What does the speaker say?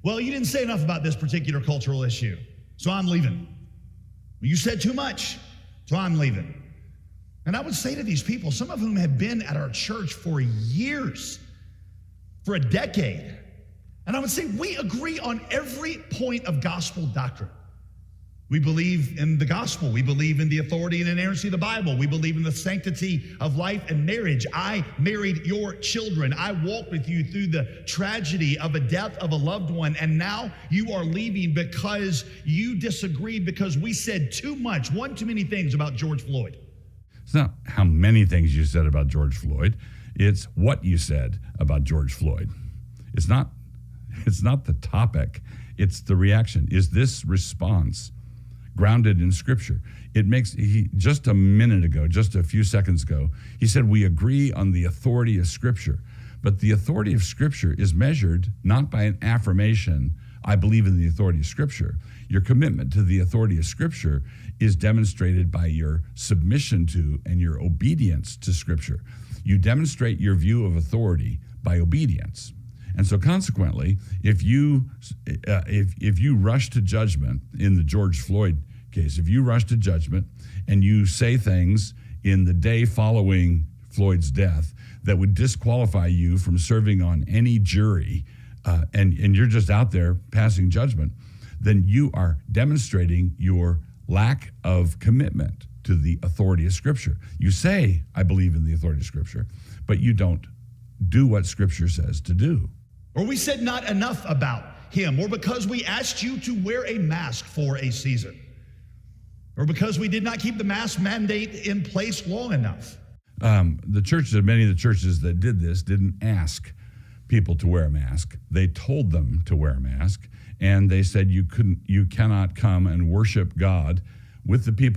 Well, you didn't say enough about this particular cultural issue, so I'm leaving. You said too much, so I'm leaving. And I would say to these people, some of whom have been at our church for years, for a decade, and I would say we agree on every point of gospel doctrine. We believe in the gospel. We believe in the authority and inerrancy of the Bible. We believe in the sanctity of life and marriage. I married your children. I walked with you through the tragedy of a death of a loved one, and now you are leaving because you disagreed because we said too much, one too many things about George Floyd. It's not how many things you said about George Floyd. It's what you said about George Floyd. It's not the topic. It's the reaction. Is this response grounded in Scripture? Just a minute ago, just a few seconds ago, he said we agree on the authority of Scripture. But the authority of Scripture is measured not by an affirmation, I believe in the authority of Scripture. Your commitment to the authority of Scripture is demonstrated by your submission to and your obedience to Scripture. You demonstrate your view of authority by obedience. And so consequently, if you rush to judgment in the George Floyd case, if you rush to judgment and you say things in the day following Floyd's death that would disqualify you from serving on any jury, and you're just out there passing judgment, then you are demonstrating your lack of commitment to the authority of Scripture. You say, I believe in the authority of Scripture, but you don't do what Scripture says to do. Or we said not enough about him, or because we asked you to wear a mask for a season, or because we did not keep the mask mandate in place long enough. Many of the churches that did this didn't ask people to wear a mask. They told them to wear a mask, and they said you cannot come and worship God with the people